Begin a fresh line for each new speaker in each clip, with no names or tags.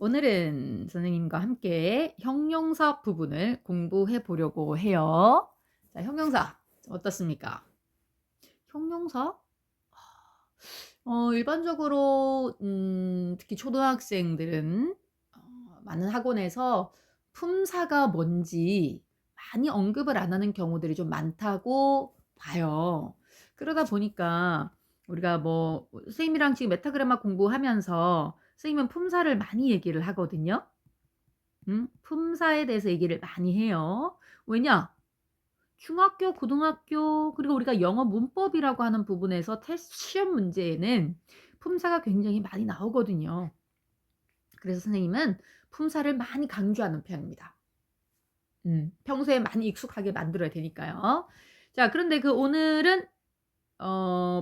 오늘은 선생님과 함께 형용사 부분을 공부해 보려고 해요. 자, 형용사 어떻습니까? 형용사? 일반적으로 특히 초등학생들은 많은 학원에서 품사가 뭔지 많이 언급을 안 하는 경우들이 좀 많다고 봐요. 그러다 보니까 우리가 뭐 선생님이랑 지금 메타그래마 공부하면서 선생님은 품사를 많이 얘기를 하거든요. 품사에 대해서 얘기를 많이 해요. 왜냐? 중학교, 고등학교 그리고 우리가 영어 문법이라고 하는 부분에서 테스트 시험 문제에는 품사가 굉장히 많이 나오거든요. 그래서 선생님은 품사를 많이 강조하는 편입니다. 평소에 많이 익숙하게 만들어야 되니까요. 자, 그런데 오늘은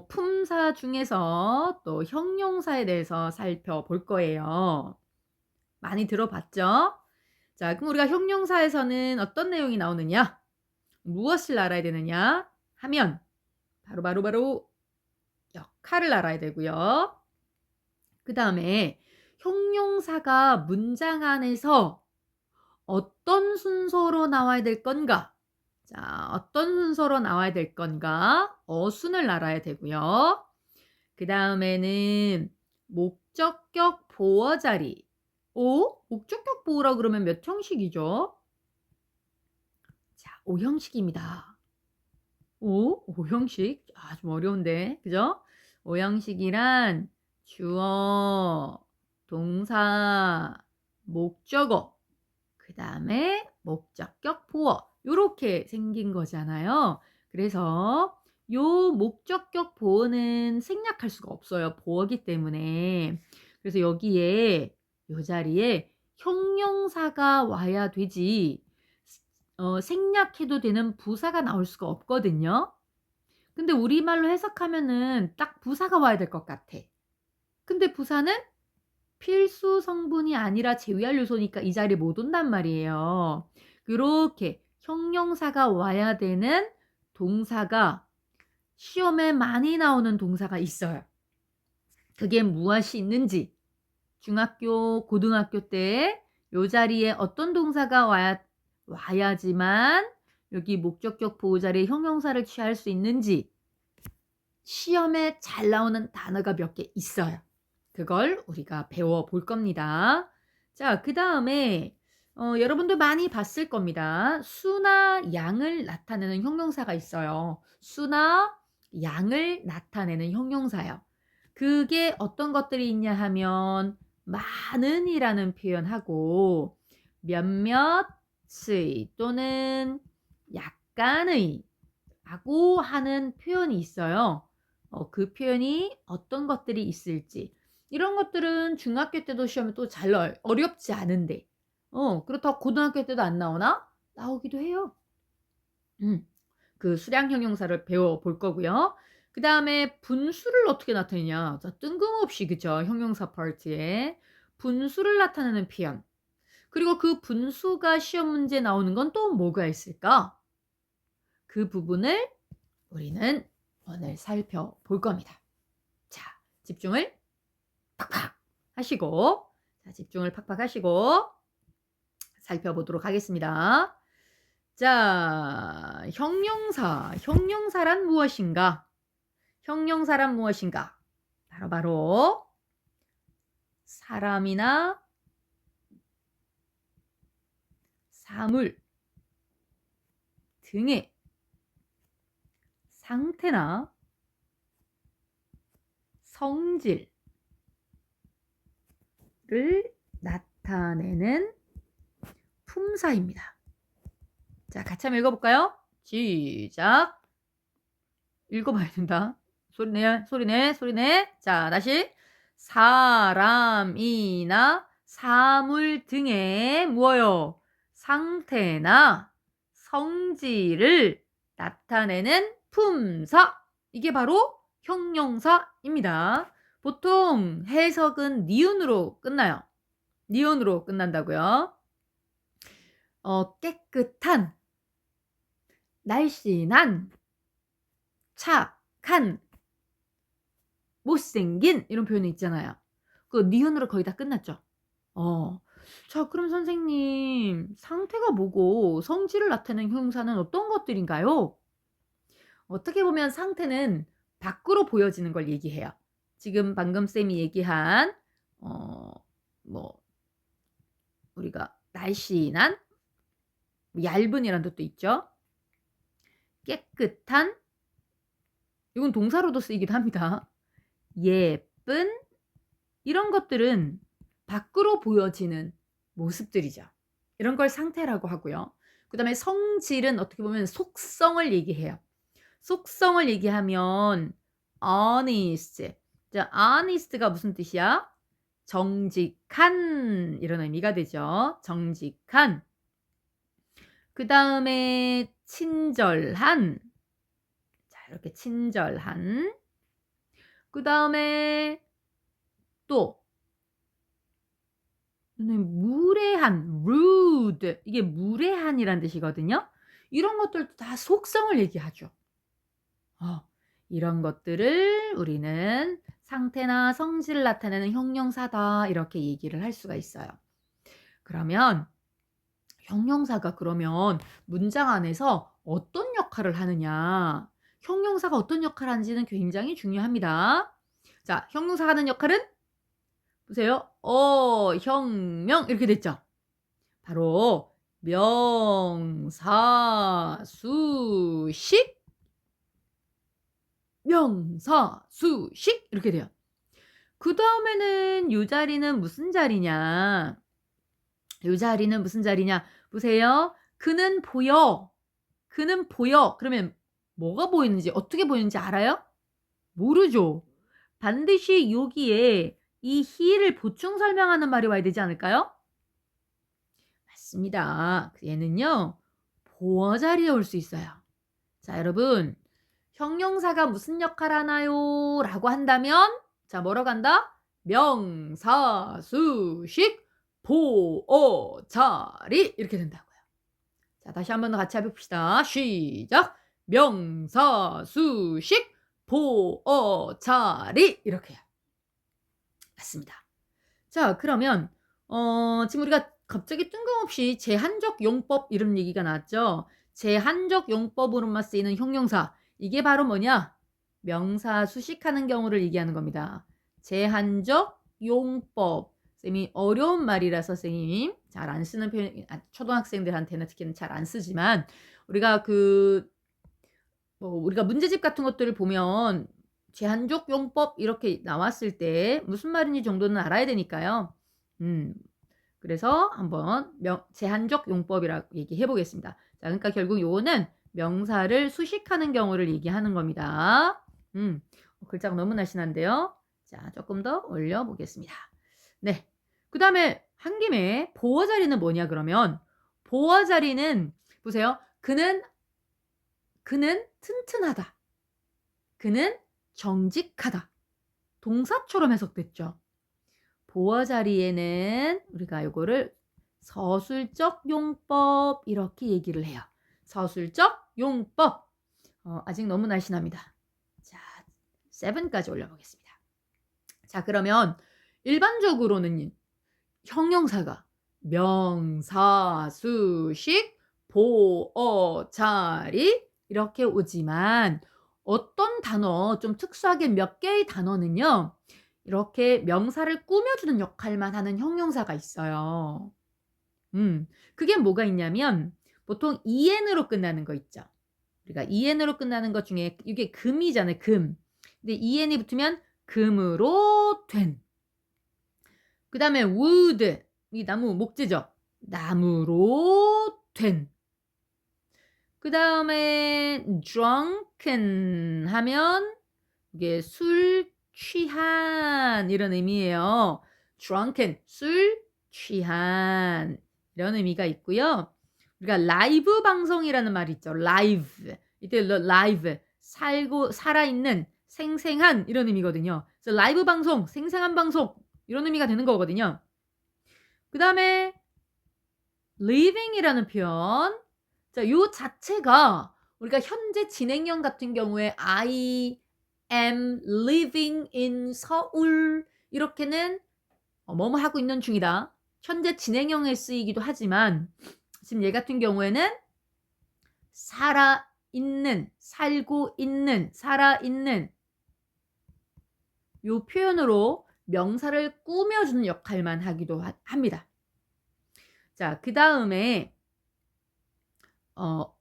품사 중에서 또 형용사에 대해서 살펴볼 거예요. 많이 들어봤죠? 자, 그럼 우리가 형용사에서는 어떤 내용이 나오느냐? 무엇을 알아야 되느냐 하면 바로 역할을 알아야 되고요. 그다음에 형용사가 문장 안에서 어떤 순서로 나와야 될 건가? 자, 어떤 순서로 나와야 될 건가? 어순을 알아야 되고요. 그다음에는 목적격 보어 자리. 목적격 보어라 그러면 몇 형식이죠? 자, 5형식입니다. 5형식. 좀 어려운데. 그죠? 5형식이란 주어, 동사, 목적어, 그다음에 목적격 보어 요렇게 생긴 거잖아요. 그래서 요 목적격 보어는 생략할 수가 없어요, 보어기 때문에. 그래서 여기에 요 자리에 형용사가 와야 되지 생략해도 되는 부사가 나올 수가 없거든요. 근데 우리말로 해석하면은 딱 부사가 와야 될 것 같아. 근데 부사는 필수 성분이 아니라 제외할 요소니까 이 자리에 못 온단 말이에요. 요렇게 형용사가 와야 되는 동사가 시험에 많이 나오는 동사가 있어요. 그게 무엇이 있는지 중학교, 고등학교 때 요 자리에 어떤 동사가 와야지만 여기 목적격 보호 자리에 형용사를 취할 수 있는지 시험에 잘 나오는 단어가 몇 개 있어요. 그걸 우리가 배워볼 겁니다. 자, 그다음에 여러분도 많이 봤을 겁니다. 수나 양을 나타내는 형용사가 있어요. 수나 양을 나타내는 형용사요. 그게 어떤 것들이 있냐 하면 많은이라는 표현하고 몇몇의 또는 약간의 라고 하는 표현이 있어요. 그 표현이 어떤 것들이 있을지. 이런 것들은 중학교 때도 시험에 또 잘 나와요. 어렵지 않은데. 그렇다고 고등학교 때도 안 나오나? 나오기도 해요. 그 수량 형용사를 배워볼 거고요. 그다음에 분수를 어떻게 나타내냐. 자, 뜬금없이 그죠? 형용사 파트에 분수를 나타내는 표현. 그리고 그 분수가 시험 문제에 나오는 건 또 뭐가 있을까? 그 부분을 우리는 오늘 살펴볼 겁니다. 자, 집중을 팍팍 하시고, 자, 집중을 팍팍 하시고 살펴보도록 하겠습니다. 자, 형용사란 무엇인가? 형용사란 무엇인가? 바로 사람이나 사물 등의 상태나 성질을 나타내는 품사입니다. 자, 같이 한번 읽어볼까요? 시작. 읽어봐야 된다. 소리 내. 자, 다시. 사람이나 사물 등의 뭐요? 상태나 성질을 나타내는 품사. 이게 바로 형용사입니다. 보통 해석은 니은으로 끝나요. 니은으로 끝난다고요. 깨끗한, 날씬한, 착한, 못생긴 이런 표현이 있잖아요. 그 니은으로 거의 다 끝났죠. 어. 자, 그럼 선생님, 상태가 뭐고 성질을 나타내는 형용사는 어떤 것들인가요? 어떻게 보면 상태는 밖으로 보여지는 걸 얘기해요. 지금 방금 쌤이 얘기한 어 뭐 우리가 날씬한, 얇은이라는 뜻도 있죠. 깨끗한, 이건 동사로도 쓰이기도 합니다. 예쁜, 이런 것들은 밖으로 보여지는 모습들이죠. 이런 걸 상태라고 하고요. 그다음에 성질은 어떻게 보면 속성을 얘기해요. 속성을 얘기하면 honest. 자, honest가 무슨 뜻이야? 정직한, 이런 의미가 되죠. 정직한. 그다음에 친절한. 자, 이렇게 친절한. 그다음에 또 무례한, rude. 이게 무례한이란 뜻이거든요. 이런 것들도 다 속성을 얘기하죠. 이런 것들을 우리는 상태나 성질을 나타내는 형용사다, 이렇게 얘기를 할 수가 있어요. 그러면 형용사가 그러면 문장 안에서 어떤 역할을 하느냐? 형용사가 어떤 역할을 하는지는 굉장히 중요합니다. 자, 형용사가 하는 역할은 보세요. 혁명 이렇게 됐죠. 바로 명사수식, 명사수식 이렇게 돼요. 그다음에는 요 자리는 무슨 자리냐? 요 자리는 무슨 자리냐? 보세요. 그는 보여. 그는 보여. 그러면 뭐가 보이는지, 어떻게 보이는지 알아요? 모르죠. 반드시 여기에 이 he를 보충 설명하는 말이 와야 되지 않을까요? 맞습니다. 얘는요, 보어 자리에 올 수 있어요. 자, 여러분, 형용사가 무슨 역할 하나요? 라고 한다면, 자, 뭐라고 한다? 명사수식 보어 자리, 이렇게 된다고요. 자, 다시 한 번 더 같이 해봅시다. 시작. 명사수식 보어 자리, 이렇게요. 맞습니다. 자, 그러면 지금 우리가 갑자기 뜬금없이 제한적 용법 이런 얘기가 나왔죠. 제한적 용법으로만 쓰이는 형용사. 이게 바로 뭐냐? 명사 수식하는 경우를 얘기하는 겁니다. 제한적 용법. 쌤이 어려운 말이라서 쌤이 잘 안 쓰는 표현, 초등학생들한테는 특히는 잘 안 쓰지만, 우리가 우리가 문제집 같은 것들을 보면 제한적 용법 이렇게 나왔을 때 무슨 말인지 정도는 알아야 되니까요. 그래서 한번 제한적 용법이라고 얘기해 보겠습니다. 자, 그러니까 결국 요거는 명사를 수식하는 경우를 얘기하는 겁니다. 글자가 너무 날씬한데요. 자, 조금 더 올려 보겠습니다. 네. 그다음에 한 김에 보어 자리는 뭐냐 그러면, 보어 자리는 보세요. 그는 튼튼하다. 그는 정직하다. 동사처럼 해석됐죠. 보어 자리에는 우리가 요거를 서술적 용법 이렇게 얘기를 해요. 서술적 용법. 아직 너무 날씬합니다. 자, 7까지 올려보겠습니다. 자, 그러면 일반적으로는 형용사가 명사수식 보어 자리 이렇게 오지만, 어떤 단어, 좀 특수하게 몇 개의 단어는요, 이렇게 명사를 꾸며주는 역할만 하는 형용사가 있어요. 그게 뭐가 있냐면, 보통 en으로 끝나는 거 있죠. 우리가 en으로 끝나는 것 중에 이게 금이잖아요, 금. 근데 en이 붙으면 금으로 된. 그 다음에 wood, 이 나무 목재죠. 나무로 된. 그 다음에 drunken 하면 이게 술 취한 이런 의미예요. drunken, 술 취한 이런 의미가 있고요. 우리가 라이브 방송이라는 말이 있죠. 라이브. 이때 라이브, 살아있는, 생생한 이런 의미거든요. 그래서 라이브 방송, 생생한 방송 이런 의미가 되는 거거든요. 그 다음에 living이라는 표현. 자, 요 자체가 우리가 현재 진행형 같은 경우에 I am living in 서울 이렇게는 뭐뭐 하고 있는 중이다. 현재 진행형에 쓰이기도 하지만 지금 얘 같은 경우에는 살아있는, 살고 있는, 살아있는 요 표현으로 명사를 꾸며주는 역할만 하기도 합니다. 자, 그 다음에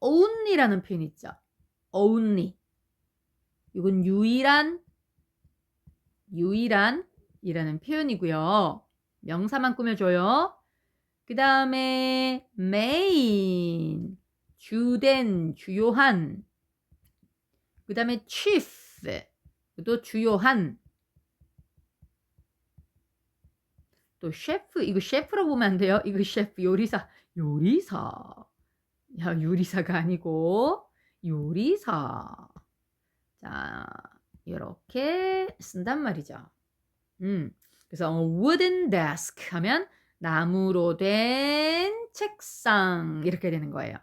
only라는 표현 있죠. only. 이건 유일한이라는 표현이고요. 명사만 꾸며줘요. 그 다음에 main, 주된, 주요한. 그 다음에 chief, 또 주요한. 또 셰프, 이거 셰프라고 보면 안 돼요. 이거 셰프, 요리사. 야, 요리사가 아니고 요리사. 자, 이렇게 쓴단 말이죠. 그래서 wooden desk 하면 나무로 된 책상 이렇게 되는 거예요.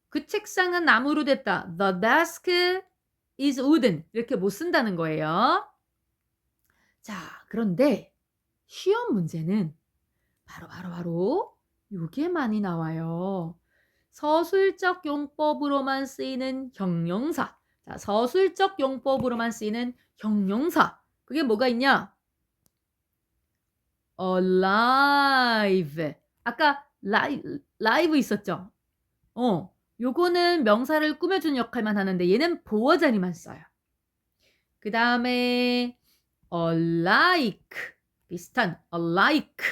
그 책상은 나무로 됐다. The desk is wooden 이렇게 못 쓴다는 거예요. 자, 그런데 시험 문제는 바로 요게 많이 나와요. 서술적 용법으로만 쓰이는 형용사. 자, 서술적 용법으로만 쓰이는 형용사. 그게 뭐가 있냐? alive. 아까 live 있었죠? 요거는 명사를 꾸며주는 역할만 하는데 얘는 보어 자리만 써요. 그 다음에 alike. 비슷한 alike.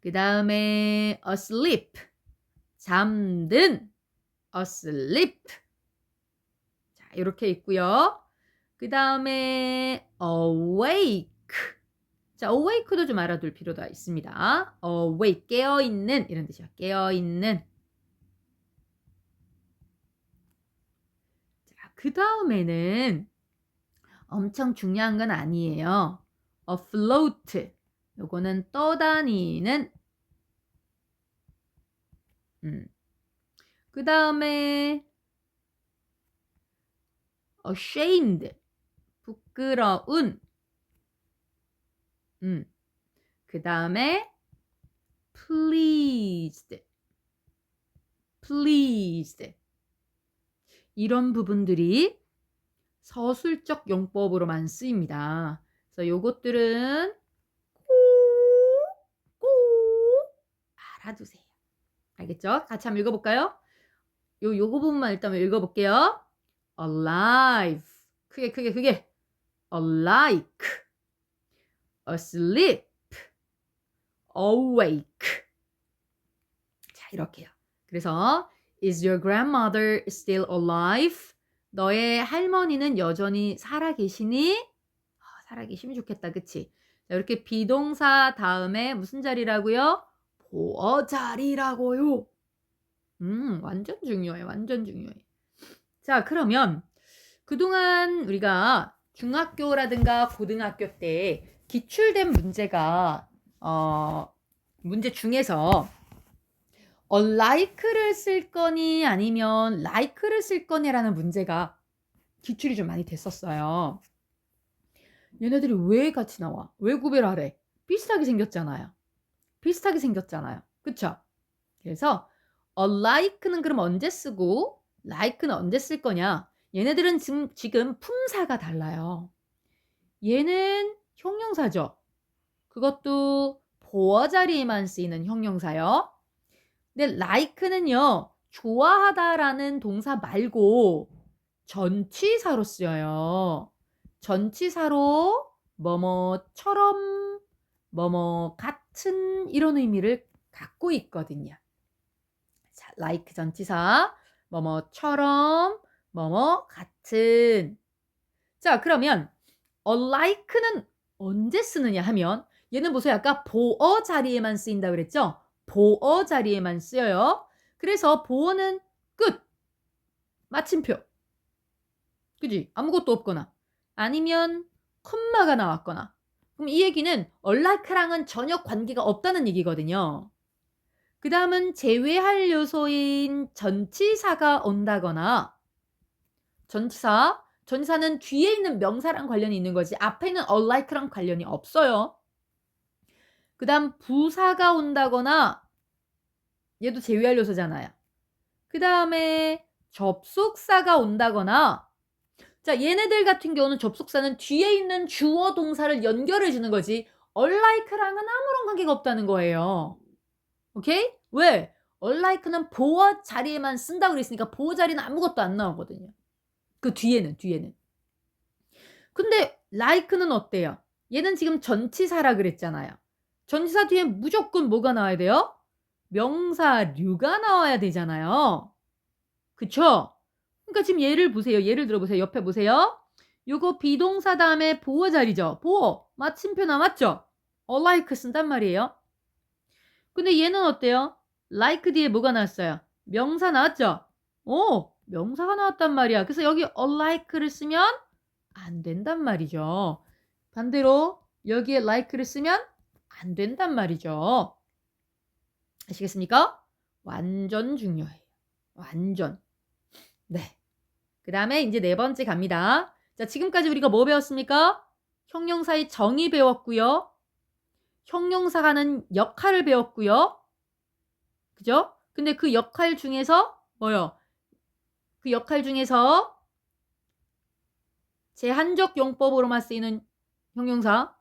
그 다음에 asleep. 잠든. asleep. 자, 이렇게 있고요. 그 다음에 awake. 자, awake도 좀 알아둘 필요가 있습니다. awake, 깨어있는 이런 뜻이야. 깨어있는. 자, 그 다음에는 엄청 중요한 건 아니에요. afloat. 요거는 떠다니는. 그 다음에 ashamed. 부끄러운. 그 다음에 pleased. 이런 부분들이 서술적 용법으로만 쓰입니다. 그래서 요것들은 꼭 알아두세요. 알겠죠? 같이 한번 읽어볼까요? 요거 부분만 일단 읽어볼게요. alive. 크게. alike. asleep. awake. 자, 이렇게요. 그래서 is your grandmother still alive? 너의 할머니는 여전히 살아계시니? 살아계시면 좋겠다. 그치? 자, 이렇게 비동사 다음에 무슨 자리라고요? 보어 자리라고요. 완전 중요해. 자, 그러면 그동안 우리가 중학교라든가 고등학교 때 기출된 문제가 문제 중에서 like를 쓸 거니 아니면 like를 쓸 거냐라는 문제가 기출이 좀 많이 됐었어요. 얘네들이 왜 같이 나와? 왜 구별하래? 비슷하게 생겼잖아요. 그쵸? 그래서 like는 그럼 언제 쓰고 like는 언제 쓸 거냐? 얘네들은 지금 품사가 달라요. 얘는 형용사죠. 그것도 보어 자리에만 쓰이는 형용사요. 근데 like는요. 좋아하다라는 동사 말고 전치사로 쓰여요. 전치사로 뭐뭐처럼 뭐뭐 같은 이런 의미를 갖고 있거든요. 자, like 전치사 뭐뭐처럼 뭐뭐 같은. 자, 그러면 like는 언제 쓰느냐 하면 얘는 보세요. 아까 보어 자리에만 쓰인다 그랬죠? 보어 자리에만 쓰여요. 그래서 보어는 끝. 마침표. 그지? 아무것도 없거나 아니면 콤마가 나왔거나. 그럼 이 얘기는 like랑은 전혀 관계가 없다는 얘기거든요. 그 다음은 제외할 요소인 전치사가 온다거나 전치사는 뒤에 있는 명사랑 관련이 있는 거지 앞에는 like랑 관련이 없어요. 그 다음 부사가 온다거나 얘도 제외할 요소잖아요. 그 다음에 접속사가 온다거나 자 얘네들 같은 경우는 접속사는 뒤에 있는 주어 동사를 연결해 주는 거지 unlike랑은 아무런 관계가 없다는 거예요. 오케이? 왜? unlike는 보어 자리에만 쓴다고 그랬으니까 보어 자리는 아무것도 안 나오거든요. 그 뒤에는. 근데 like는 어때요? 얘는 지금 전치사라 그랬잖아요. 전치사 뒤에 무조건 뭐가 나와야 돼요? 명사류가 나와야 되잖아요. 그쵸? 그러니까 지금 예를 보세요. 예를 들어보세요. 옆에 보세요. 요거 비동사 다음에 보어 자리죠. 보어. 마침표 남았죠? like 쓴단 말이에요. 근데 얘는 어때요? like 뒤에 뭐가 나왔어요? 명사 나왔죠? 명사가 나왔단 말이야. 그래서 여기 like를 쓰면 안 된단 말이죠. 반대로 여기에 like를 쓰면 안 된단 말이죠. 아시겠습니까? 완전 중요해요. 완전. 네. 그 다음에 이제 네 번째 갑니다. 자, 지금까지 우리가 뭐 배웠습니까? 형용사의 정의 배웠고요. 형용사가 하는 역할을 배웠고요. 그죠? 근데 그 역할 중에서 뭐요? 그 역할 중에서 제한적 용법으로만 쓰이는 형용사,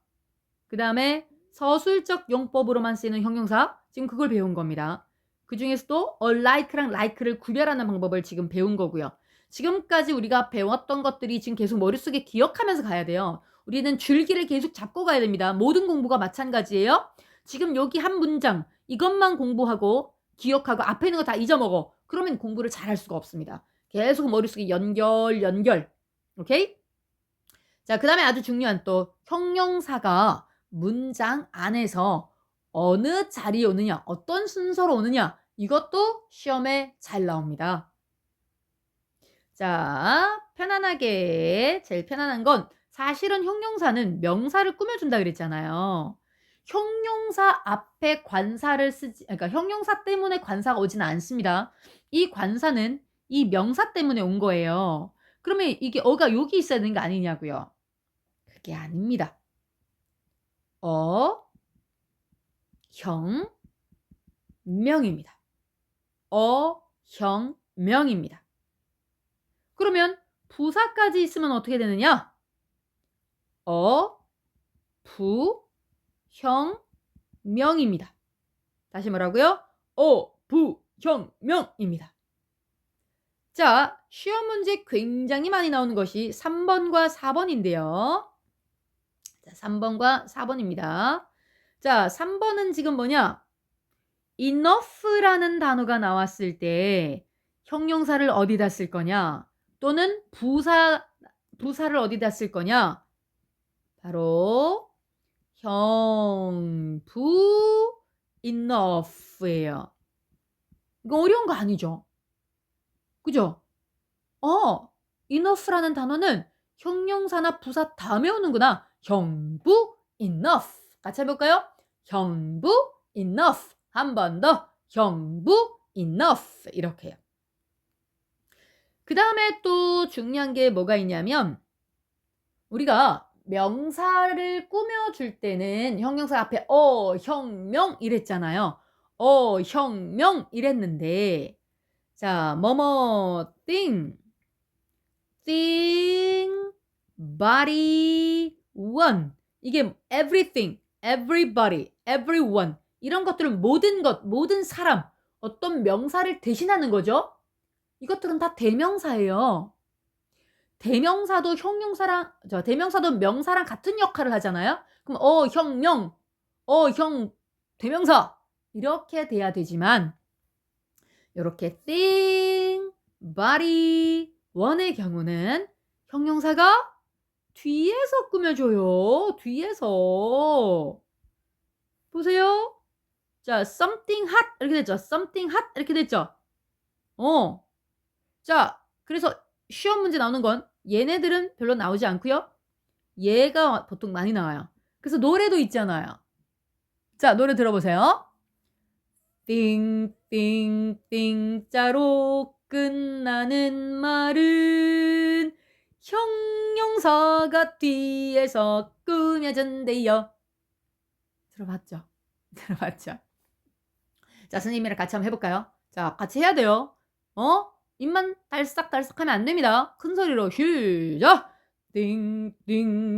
그 다음에 서술적 용법으로만 쓰이는 형용사, 지금 그걸 배운 겁니다. 그 중에서도 like랑 like를 구별하는 방법을 지금 배운 거고요. 지금까지 우리가 배웠던 것들이 지금 계속 머릿속에 기억하면서 가야 돼요. 우리는 줄기를 계속 잡고 가야 됩니다. 모든 공부가 마찬가지예요. 지금 여기 한 문장 이것만 공부하고 기억하고 앞에 있는 거 다 잊어먹어. 그러면 공부를 잘할 수가 없습니다. 계속 머릿속에 연결. 오케이? 자, 그 다음에 아주 중요한 또 형용사가 문장 안에서 어느 자리에 오느냐, 어떤 순서로 오느냐, 이것도 시험에 잘 나옵니다. 자, 편안하게, 제일 편안한 건 사실은 형용사는 명사를 꾸며준다 그랬잖아요. 형용사 앞에 관사를 쓰지, 그러니까 형용사 때문에 관사가 오지는 않습니다. 이 관사는 이 명사 때문에 온 거예요. 그러면 이게 어가 여기 있어야 되는 거 아니냐고요. 그게 아닙니다. 형, 명입니다. 형, 명입니다. 그러면 부사까지 있으면 어떻게 되느냐? 부, 형, 명입니다. 다시 뭐라고요? 부, 형, 명입니다. 자, 시험 문제 굉장히 많이 나오는 것이 3번과 4번인데요. 자, 3번과 4번입니다. 자, 3번은 지금 뭐냐? enough라는 단어가 나왔을 때 형용사를 어디다 쓸 거냐? 또는 부사를 어디다 쓸 거냐? 바로 형부 enough예요. 이거 어려운 거 아니죠? 그죠? enough라는 단어는 형용사나 부사 다음에 오는구나. 형부 enough. 같이 해볼까요? 형부 enough. 한 번 더. 형부 enough. 이렇게요. 그 다음에 또 중요한 게 뭐가 있냐면 우리가 명사를 꾸며줄 때는 형용사 앞에 형, 명 이랬잖아요. 형, 명 이랬는데 자, 뭐뭐 thing, body, one 이게 everything, everybody, everyone 이런 것들은 모든 것, 모든 사람 어떤 명사를 대신하는 거죠. 이것들은 다 대명사예요. 대명사도 대명사도 명사랑 같은 역할을 하잖아요. 그럼 형, 명, 형, 대명사 이렇게 돼야 되지만 이렇게 thing, body, one의 경우는 형용사가 뒤에서 꾸며줘요. 뒤에서. 보세요. 자, something hot 이렇게 됐죠. something hot 이렇게 됐죠. 자, 그래서 시험 문제 나오는 건 얘네들은 별로 나오지 않고요. 얘가 보통 많이 나와요. 그래서 노래도 있잖아요. 자, 노래 들어보세요. 띵띵띵자로 끝나는 말은 형용사가 뒤에서 꾸며진대요. 들어봤죠? 들어봤죠? 자, 선생님이랑 같이 한번 해볼까요? 자, 같이 해야 돼요. 입만 달싹달싹하면 안 됩니다. 큰 소리로 시작!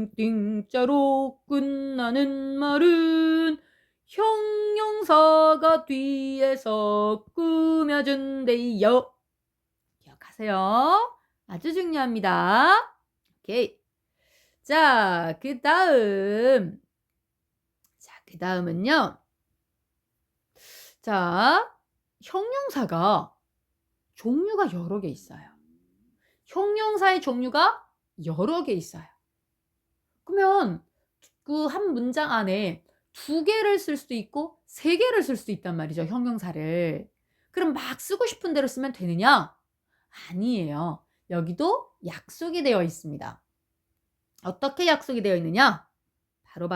띵띵띵자로 끝나는 말은 형용사가 뒤에서 꾸며준대요. 기억하세요. 아주 중요합니다. 오케이. 자, 그 다음은요. 자, 형용사가 종류가 여러 개 있어요. 형용사의 종류가 여러 개 있어요. 그러면 그 한 문장 안에 2개를 쓸 수도 있고 3개를 쓸 수도 있단 말이죠, 형용사를. 그럼 막 쓰고 싶은 대로 쓰면 되느냐? 아니에요. 여기도 약속이 되어 있습니다. 어떻게 약속이 되어 있느냐? 바로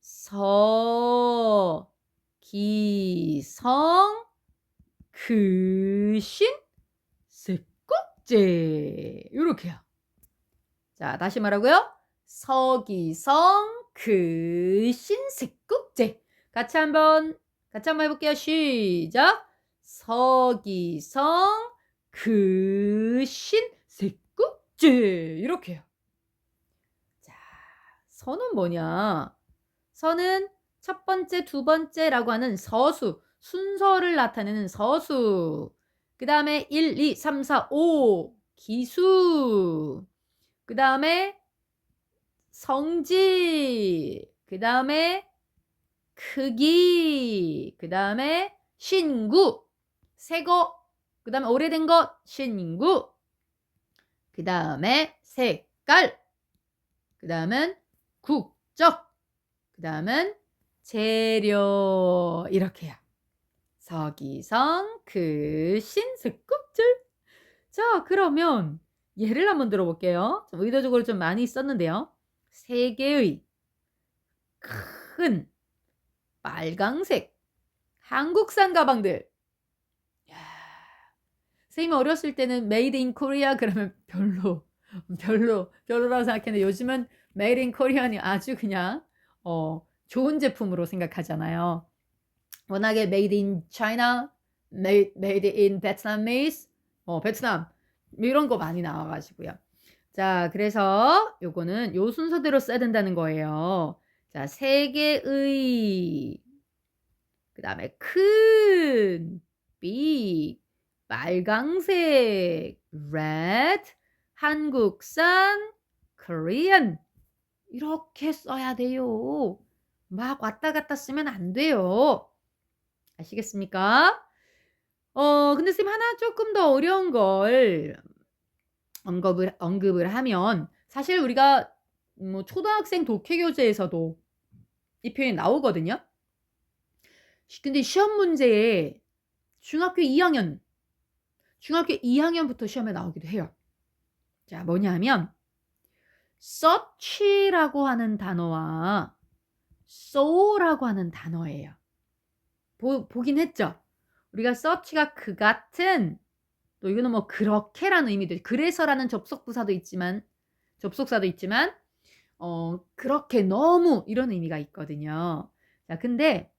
서, 기, 성, 그, 신, 세,꼭,제 요렇게요. 자, 다시 말하고요. 서기성 그, 신, 세,꼭,제 같이 한번 해볼게요. 시작. 서기성 그, 신, 세,꼭,제 이렇게요. 자, 서는 뭐냐? 서는 첫 번째, 두 번째라고 하는 서수, 순서를 나타내는 서수. 그 다음에 1, 2, 3, 4, 5 기수. 그 다음에 성질. 그 다음에 크기. 그 다음에 신구. 새거. 그 다음에 오래된 것 신구. 그 다음에 색깔. 그 다음은 국적. 그 다음은 재료. 이렇게요. 서기성 그, 신, 세,꼭,줄. 자, 그러면 예를 한번 들어볼게요. 의도적으로 좀 많이 썼는데요. 3개의 큰 빨강색 한국산 가방들. 야, 선생님이 어렸을 때는 메이드 인 코리아 그러면 별로라고 생각했는데 요즘은 메이드 인 코리아니 아주 그냥 좋은 제품으로 생각하잖아요. 워낙에 메이드 인 차이나, 메이드 인 베트남ese, 베트남 이런 거 많이 나와가지고요. 자, 그래서 요거는 요 순서대로 써야 된다는 거예요. 자, 3개의 그 다음에 큰 big 빨강색 red 한국산 Korean 이렇게 써야 돼요. 막 왔다 갔다 쓰면 안 돼요. 아시겠습니까? 근데 선생님 하나 조금 더 어려운 걸 언급을 하면 사실 우리가 뭐 초등학생 독해 교재에서도 이 표현이 나오거든요. 근데 시험 문제에 중학교 2학년부터 시험에 나오기도 해요. 자, 뭐냐면 search라고 하는 단어와 so라고 하는 단어예요. 보긴 했죠. 우리가 search가 그 같은, 또 이거는 뭐 그렇게라는 의미도, 그래서라는 접속사도 있지만 그렇게 너무 이런 의미가 있거든요. 자, 근데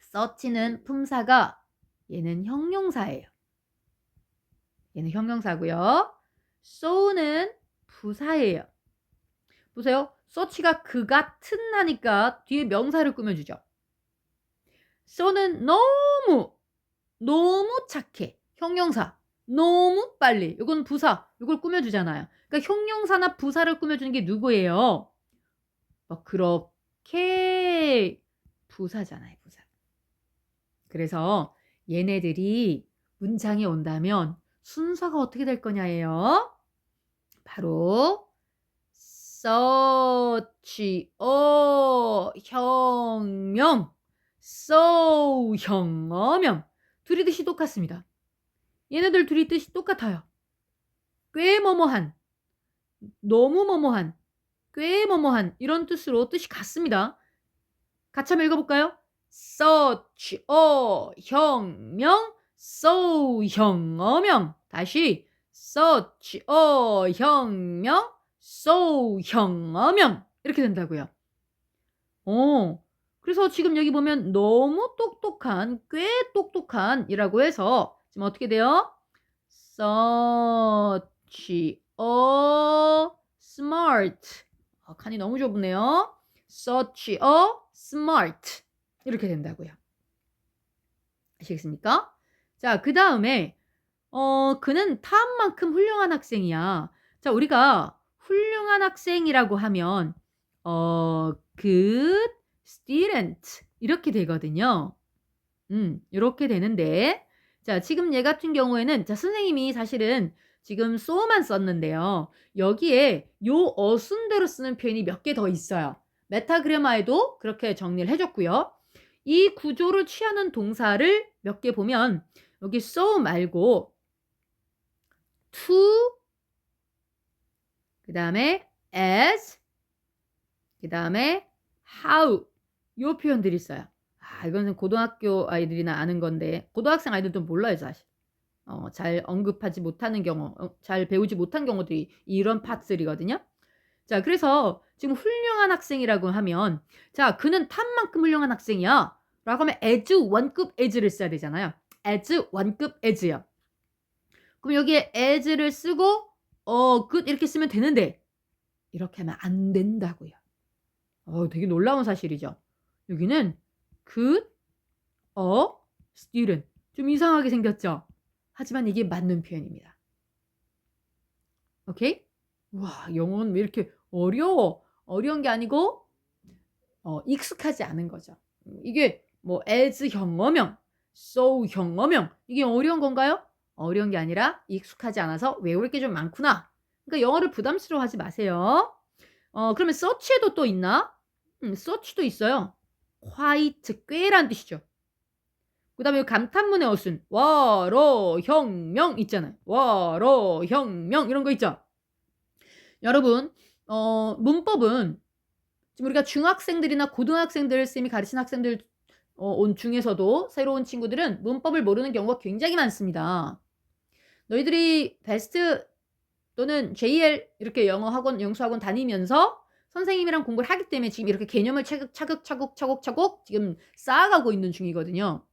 search는 품사가 얘는 형용사예요. 얘는 형용사고요. so는 부사예요. 보세요. search가 그 같은 하니까 뒤에 명사를 꾸며주죠. so는 너무 착해. 형용사. 너무 빨리. 이건 부사. 이걸 꾸며주잖아요. 그러니까 형용사나 부사를 꾸며주는 게 누구예요? 그렇게 부사잖아요. 부사. 그래서 얘네들이 문장에 온다면 순서가 어떻게 될 거냐예요. 바로 search, 혁명, so, 형어명. 둘이 뜻이 똑같습니다. 얘네들 둘이 뜻이 똑같아요. 꽤 뭐뭐한, 너무 뭐뭐한, 꽤 뭐뭐한 이런 뜻으로 뜻이 같습니다. 같이 한번 읽어볼까요? search, 혁명, so, 형어명. 다시 search, 혁명, so, 형어명. 이렇게 된다고요. 그래서 지금 여기 보면 너무 똑똑한, 꽤 똑똑한이라고 해서 지금 어떻게 돼요? such a smart. 칸이 너무 좁네요. such a smart. 이렇게 된다고요. 아시겠습니까? 자, 그다음에 그는 타함만큼 훌륭한 학생이야. 자, 우리가 훌륭한 학생이라고 하면 good student 이렇게 되거든요. 요렇게 되는데 자, 지금 얘 같은 경우에는 자, 선생님이 사실은 지금 so만 썼는데요. 여기에 요 어순대로 쓰는 표현이 몇 개 더 있어요. 메타그래마에도 그렇게 정리를 해 줬고요. 이 구조를 취하는 동사를 몇 개 보면 여기 so 말고 to 그다음에 as 그다음에 how 요 표현들이 있어요. 이거는 고등학교 아이들이나 아는 건데 고등학생 아이들도 몰라요, 사실. 잘 언급하지 못하는 경우, 잘 배우지 못한 경우들이 이런 파트들이거든요. 자, 그래서 지금 훌륭한 학생이라고 하면 자, 그는 탑만큼 훌륭한 학생이야. 라고 하면 as 원급 as를 써야 되잖아요. as 원급 as요. 그럼 여기에 as를 쓰고 good 이렇게 쓰면 되는데 이렇게 하면 안 된다고요. 되게 놀라운 사실이죠. 여기는 good a student. 좀 이상하게 생겼죠? 하지만 이게 맞는 표현입니다. 오케이? 와, 영어는 왜 이렇게 어려워? 어려운 게 아니고 익숙하지 않은 거죠. 이게 뭐 as 형어명, so 형어명 이게 어려운 건가요? 어려운 게 아니라 익숙하지 않아서 외울 게 좀 많구나. 그러니까 영어를 부담스러워하지 마세요. 그러면 search에도 또 있나? search도 있어요. quite 꽤란 뜻이죠. 그다음에 감탄문의 어순 와로 혁명 있잖아요. 와로 혁명 이런 거 있죠. 여러분 문법은 지금 우리가 중학생들이나 고등학생들 쌤이 가르친 학생들 온 중에서도 새로운 친구들은 문법을 모르는 경우가 굉장히 많습니다. 너희들이 베스트 또는 JL 이렇게 영어 학원, 영수 학원 다니면서 선생님이랑 공부를 하기 때문에 지금 이렇게 개념을 차곡차곡 지금 쌓아가고 있는 중이거든요.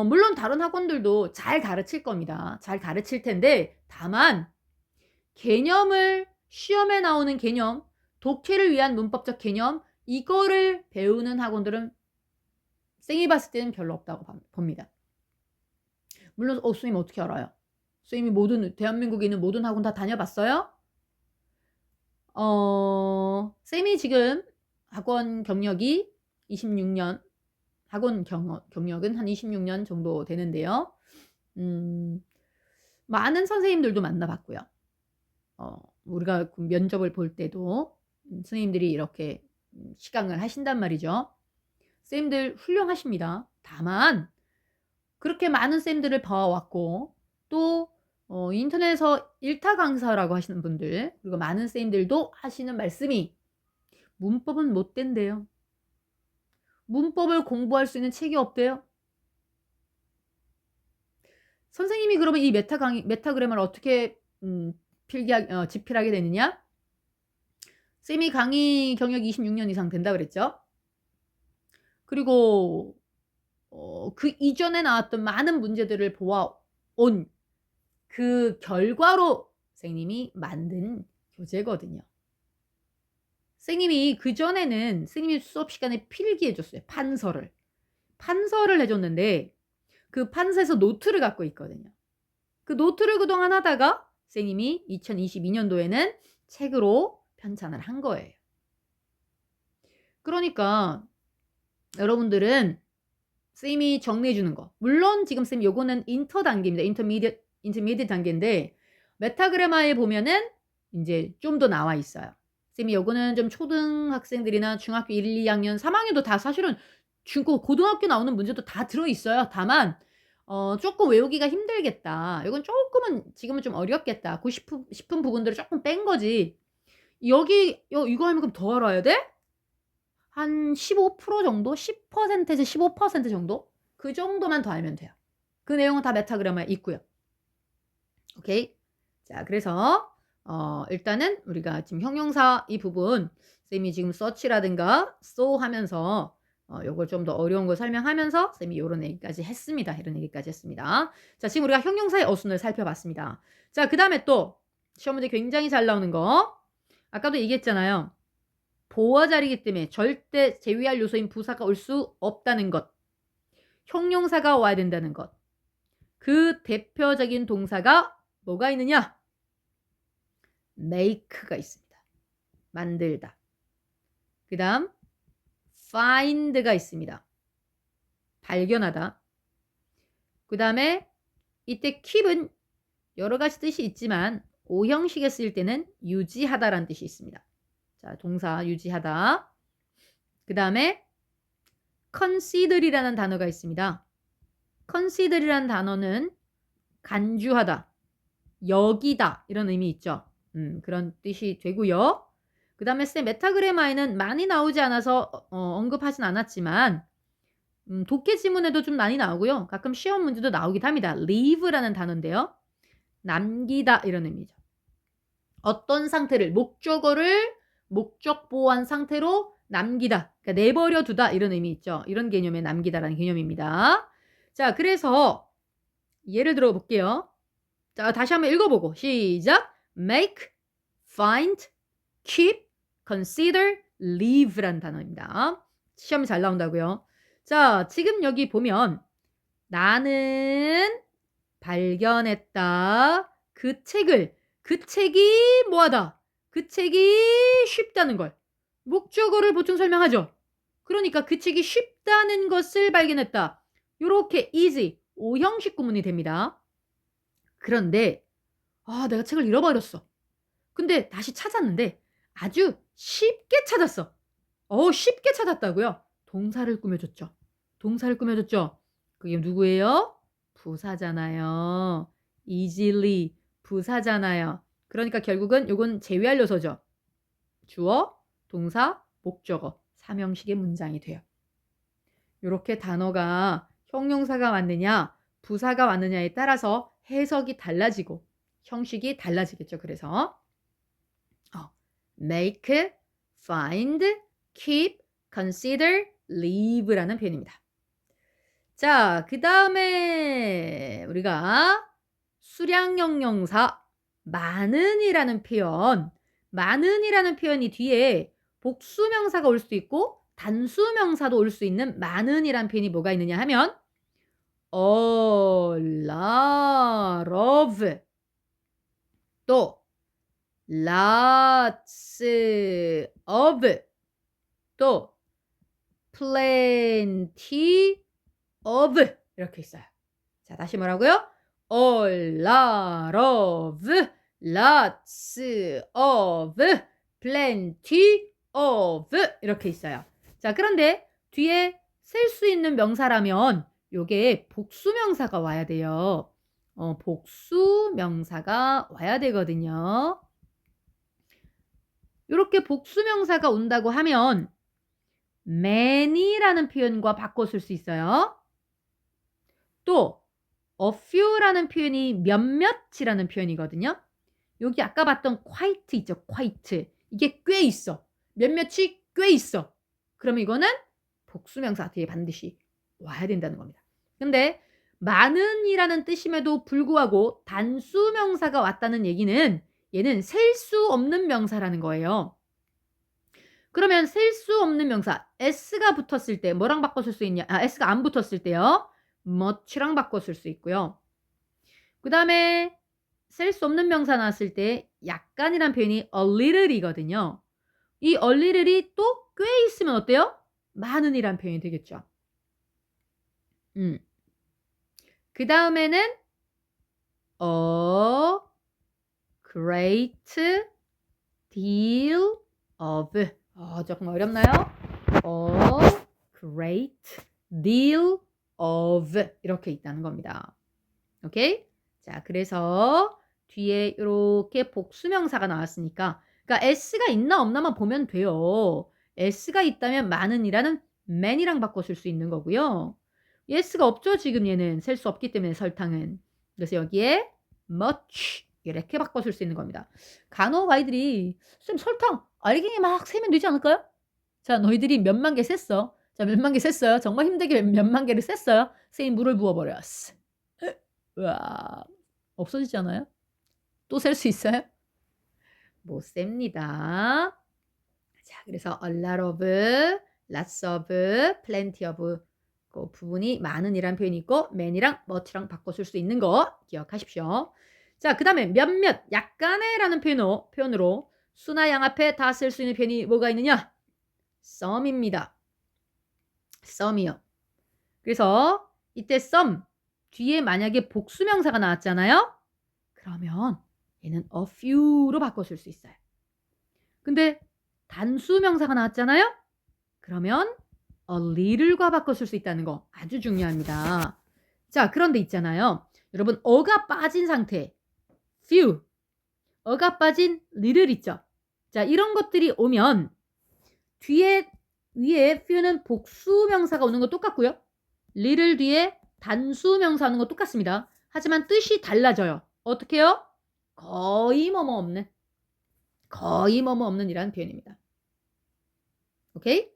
물론 다른 학원들도 잘 가르칠 겁니다. 잘 가르칠 텐데 다만 개념을 시험에 나오는 개념, 독해를 위한 문법적 개념 이거를 배우는 학원들은 쌩이 봤을 때는 별로 없다고 봅니다. 물론 선생님 어떻게 알아요? 선생님이 대한민국에 있는 모든 학원 다 다녀봤어요? 쌤이 지금 학원 경력이 26년 학원 경력은 한 26년 정도 되는데요. 많은 선생님들도 만나봤고요. 우리가 면접을 볼 때도 선생님들이 이렇게 시강을 하신단 말이죠. 쌤들 훌륭하십니다. 다만 그렇게 많은 쌤들을 봐왔고 또 인터넷에서 일타 강사라고 하시는 분들 그리고 많은 쌤들도 하시는 말씀이 문법은 못 된대요. 문법을 공부할 수 있는 책이 없대요. 선생님이 그러면 이 메타그래머를 어떻게 집필하게 되느냐? 쌤이 강의 경력이 26년 이상 된다 그랬죠? 그리고 그 이전에 나왔던 많은 문제들을 보아온 그 결과로 선생님이 만든 교재거든요. 선생님이 그전에는 선생님이 수업 시간에 필기해 줬어요. 판서를 해줬는데 그 판서에서 노트를 갖고 있거든요. 그 노트를 그동안 하다가 선생님이 2022년도에는 책으로 편찬을 한 거예요. 그러니까 여러분들은 쌤이 정리해 주는 거 물론 지금 쌤 요거는 인터 단계입니다. 인터미디엇 단계인데 메타그래마에 보면은 이제 좀 더 나와 있어요. 쌤이 요거는 좀 초등학생들이나 중학교 1, 2학년, 3학년도 다 사실은 고등학교 나오는 문제도 다 들어있어요. 다만 조금 외우기가 힘들겠다. 이건 조금은 지금은 좀 어렵겠다. 그 싶은 부분들을 조금 뺀 거지. 이거 하면 그럼 더 알아야 돼? 한 15% 정도? 10%에서 15% 정도? 그 정도만 더 알면 돼요. 그 내용은 다 메타그래머에 있고요. 오케이? 자, 그래서 일단은 우리가 지금 형용사 이 부분 쌤이 지금 search라든가 so 하면서 요걸 좀 더 어려운 거 설명하면서 쌤이 요런 얘기까지 했습니다. 이런 얘기까지 했습니다. 자, 지금 우리가 형용사의 어순을 살펴봤습니다. 자, 그다음에 또 시험 문제 굉장히 잘 나오는 거. 아까도 얘기했잖아요. 보어 자리이기 때문에 절대 제외할 요소인 부사가 올 수 없다는 것. 형용사가 와야 된다는 것. 그 대표적인 동사가 뭐가 있느냐? make가 있습니다. 만들다. 그다음 find가 있습니다. 발견하다. 그다음에 이때 keep은 여러 가지 뜻이 있지만 오형식에 쓰일 때는 유지하다라는 뜻이 있습니다. 자, 동사 유지하다. 그다음에 consider이라는 단어가 있습니다. consider이라는 단어는 간주하다, 여기다 이런 의미 있죠. 그런 뜻이 되고요. 그다음에 쌤 메타그래마에는 많이 나오지 않아서 언급하진 않았지만 독해 지문에도 좀 많이 나오고요. 가끔 시험 문제도 나오기도 합니다. leave라는 단어인데요. 남기다 이런 의미죠. 어떤 상태를 목적어를 목적 보호한 상태로 남기다. 그러니까 내버려 두다 이런 의미 있죠. 이런 개념의 남기다라는 개념입니다. 자, 그래서 예를 들어 볼게요. 자, 다시 한번 읽어보고 시작. make, find, keep, consider, leave라는 단어입니다. 시험이 잘 나온다고요. 자, 지금 여기 보면 나는 발견했다. 그 책이 뭐하다. 그 책이 쉽다는 걸. 목적어를 보충 설명하죠. 그러니까 그 책이 쉽다는 것을 발견했다. 요렇게 easy, 오형식 구문이 됩니다. 그런데 내가 책을 잃어버렸어. 근데 다시 찾았는데 아주 쉽게 찾았어. 쉽게 찾았다고요? 동사를 꾸며줬죠. 동사를 꾸며줬죠. 그게 누구예요? 부사잖아요. easily 부사잖아요. 그러니까 결국은 요건 제외할 요소죠. 주어, 동사, 목적어, 삼형식의 문장이 돼요. 요렇게 단어가 형용사가 왔느냐, 부사가 왔느냐에 따라서 해석이 달라지고 형식이 달라지겠죠. 그래서 make, find, keep, consider, leave라는 표현입니다. 자, 그 다음에 우리가 수량형용사 많은이라는 표현이 뒤에 복수명사가 올 수도 있고 단수명사도 올 수 있는 많은이라는 표현이 뭐가 있느냐 하면 a lot of 또 lots of 또 plenty of 이렇게 있어요. 자, 다시 뭐라고요? a lot of, lots of, plenty of 이렇게 있어요. 자, 그런데 뒤에 셀 수 있는 명사라면 요게 복수명사가 와야 돼요. 복수명사가 와야 되거든요. 이렇게 복수명사가 온다고 하면 many라는 표현과 바꿔 쓸 수 있어요. 또 a few라는 표현이 몇몇이라는 표현이거든요. 여기 아까 봤던 quite 있죠. quite. 이게 꽤 있어. 몇몇이 꽤 있어. 그러면 이거는 복수명사 뒤에 반드시 와야 된다는 겁니다. 근데 많은이라는 뜻임에도 불구하고 단수명사가 왔다는 얘기는 얘는 셀 수 없는 명사라는 거예요. 그러면 셀 수 없는 명사 s가 붙었을 때 뭐랑 바꿔 쓸 수 있냐? s가 안 붙었을 때요. much랑 바꿔 쓸 수 있고요. 그 다음에 셀 수 없는 명사 나왔을 때 약간이란 표현이 a little이거든요. 이 a little이 또 꽤 있으면 어때요? 많은이란 표현이 되겠죠. 그 다음에는 a great deal of 조금 어렵나요? A great deal of 이렇게 있다는 겁니다. 오케이? 자, 그래서 뒤에 이렇게 복수명사가 나왔으니까 그러니까 s가 있나 없나만 보면 돼요. s가 있다면 많은이라는 man이랑 바꿔 쓸 수 있는 거고요. s가 없죠. 지금 얘는 셀 수 없기 때문에 설탕은. 그래서 여기에 much 이렇게 바꿔 쓸 수 있는 겁니다. 간혹 아이들이 쌤 설탕 알갱이 막 세면 되지 않을까요? 자, 너희들이 몇만 개 셌어. 자, 몇만 개 셌어요. 정말 힘들게 몇만 개를 셌어요. 선생님 물을 부어버렸어. 으아. 없어지지 않아요? 또 셀 수 있어요? 못 셉니다. 자, 그래서 a lot of, lots of, plenty of 그 부분이 많은이란 표현이 있고 many랑 much랑 바꿔 쓸 수 있는 거 기억하십시오. 자, 그다음에 몇몇, 약간의라는 표현으로 수나 양 앞에 다 쓸 수 있는 표현이 뭐가 있느냐? some입니다. some이요. 그래서 이때 some 뒤에 만약에 복수명사가 나왔잖아요. 그러면 얘는 a few로 바꿔 쓸 수 있어요. 근데 단수명사가 나왔잖아요. 그러면 a little과 바꿔 쓸 수 있다는 거 아주 중요합니다. 자, 그런데 있잖아요. 여러분, 어가 빠진 상태, few, 어가 빠진 little 있죠. 자, 이런 것들이 오면 뒤에 위에 few는 복수명사가 오는 거 똑같고요. little 뒤에 단수명사 오는 거 똑같습니다. 하지만 뜻이 달라져요. 어떻게 해요? 거의 뭐뭐 없는, 거의 뭐뭐 없는 이라는 표현입니다. 오케이?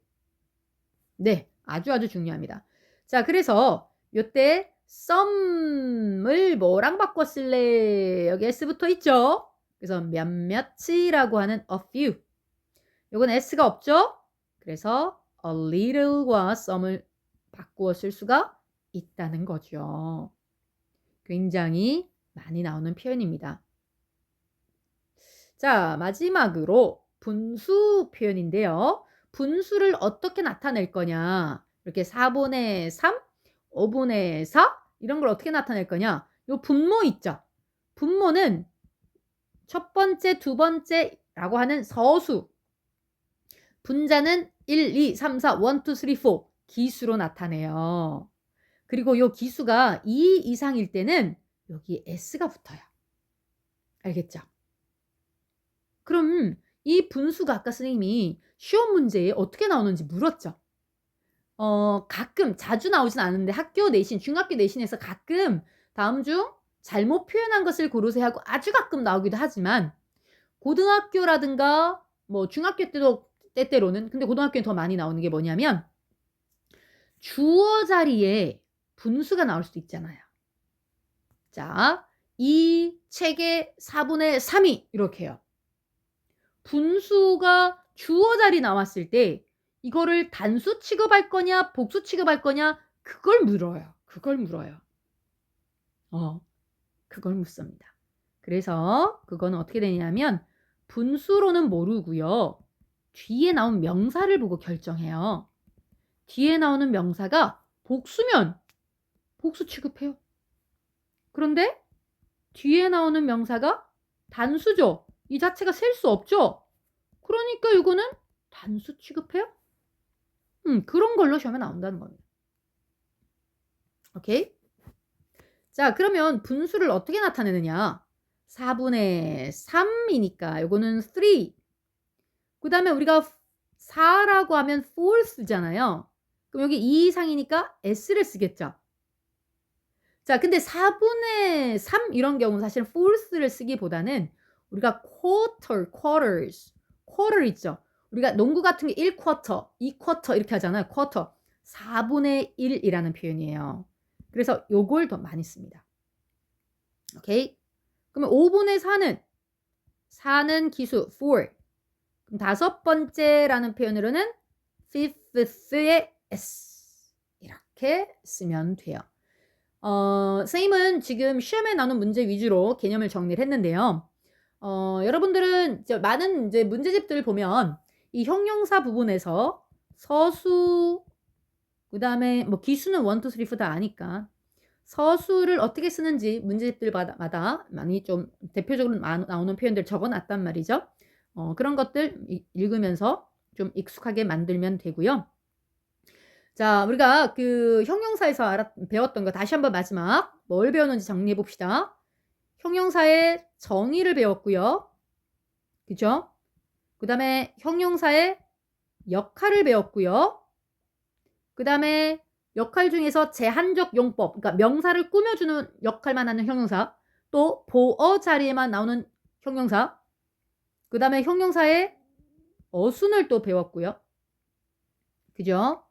네, 아주 중요합니다. 자, 그래서 요때 some을 뭐랑 바꿔 쓸래? 여기 s 붙어 있죠? 그래서 몇몇이라고 하는 a few. 요건 s가 없죠? 그래서 a little과 some을 바꾸어 쓸 수가 있다는 거죠. 굉장히 많이 나오는 표현입니다. 자, 마지막으로 분수 표현인데요. 분수를 어떻게 나타낼 거냐? 이렇게 4분의 3, 5분의 4 이런 걸 어떻게 나타낼 거냐? 요 분모 있죠? 분모는 첫 번째, 두 번째라고 하는 서수. 분자는 1, 2, 3, 4, 1, 2, 3, 4 기수로 나타내요. 그리고 요 기수가 2 이상일 때는 여기 s가 붙어요. 알겠죠? 그럼 이 분수가 아까 선생님이 시험 문제에 어떻게 나오는지 물었죠. 가끔 자주 나오진 않은데 학교 내신, 중학교 내신에서 가끔 다음 중 잘못 표현한 것을 고르세요 하고 아주 가끔 나오기도 하지만 고등학교라든가 뭐 중학교 때도 때때로는, 근데 고등학교는 더 많이 나오는 게 뭐냐면 주어 자리에 분수가 나올 수도 있잖아요. 자, 이 책의 4분의 3이 이렇게 해요. 분수가 주어 자리 나왔을 때 이거를 단수 취급할 거냐 복수 취급할 거냐 그걸 물어요. 그걸 묻습니다. 그래서 그거는 어떻게 되냐면 분수로는 모르고요. 뒤에 나온 명사를 보고 결정해요. 뒤에 나오는 명사가 복수면 복수 취급해요. 그런데 뒤에 나오는 명사가 단수죠. 이 자체가 셀 수 없죠. 그러니까 이거는 단수 취급해요? 그런 걸로 시험에 나온다는 겁니다. 오케이? 자, 그러면 분수를 어떻게 나타내느냐? 4분의 3이니까 이거는 3. 그 다음에 우리가 4라고 하면 4잖아요. 그럼 여기 2 이상이니까 s를 쓰겠죠. 자, 근데 4분의 3 이런 경우는 사실은 fourth를 쓰기보다는 우리가 quarters, quarter 있죠. 우리가 농구 같은 게 1쿼터, 2쿼터 이렇게 하잖아요. 쿼터. 4분의 1이라는 표현이에요. 그래서 요걸 더 많이 씁니다. 오케이? 그러면 5분의 4는 기수 4. 그럼 다섯 번째라는 표현으로는 fifth의 s 이렇게 쓰면 돼요. 선생님은 지금 시험에 나오는 문제 위주로 개념을 정리를 했는데요. 여러분들은 많은 이제 문제집들 보면 이 형용사 부분에서 서수, 그 다음에 뭐 기수는 1, 2, 3, 4 다 아니까 서수를 어떻게 쓰는지 문제집들마다 많이 좀 대표적으로 나오는 표현들 적어놨단 말이죠. 그런 것들 읽으면서 좀 익숙하게 만들면 되고요. 자, 우리가 그 형용사에서 배웠던 거 다시 한번 마지막 뭘 배웠는지 정리해 봅시다. 형용사의 정의를 배웠고요. 그죠? 그 다음에 형용사의 역할을 배웠고요. 그 다음에 역할 중에서 제한적 용법, 그러니까 명사를 꾸며주는 역할만 하는 형용사, 또 보어 자리에만 나오는 형용사, 그 다음에 형용사의 어순을 또 배웠고요. 그죠?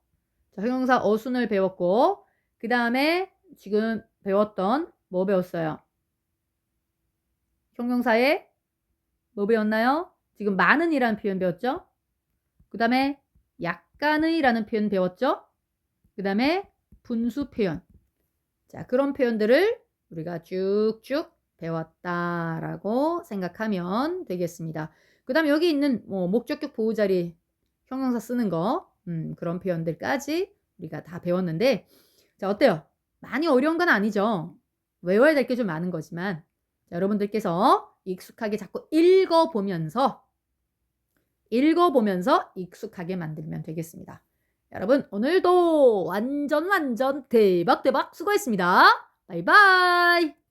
자, 형용사 어순을 배웠고 그 다음에 지금 배웠던 뭐 배웠어요? 형용사에 뭐 배웠나요? 지금 많은이라는 표현 배웠죠? 그 다음에 약간의라는 표현 배웠죠? 그 다음에 분수 표현. 자, 그런 표현들을 우리가 쭉쭉 배웠다라고 생각하면 되겠습니다. 그 다음에 여기 있는 목적격 보호자리 형용사 쓰는 거 그런 표현들까지 우리가 다 배웠는데 자, 어때요? 많이 어려운 건 아니죠? 외워야 될 게 좀 많은 거지만 자, 여러분들께서 익숙하게 자꾸 읽어보면서 익숙하게 만들면 되겠습니다. 여러분 오늘도 완전 대박 수고했습니다. 바이바이.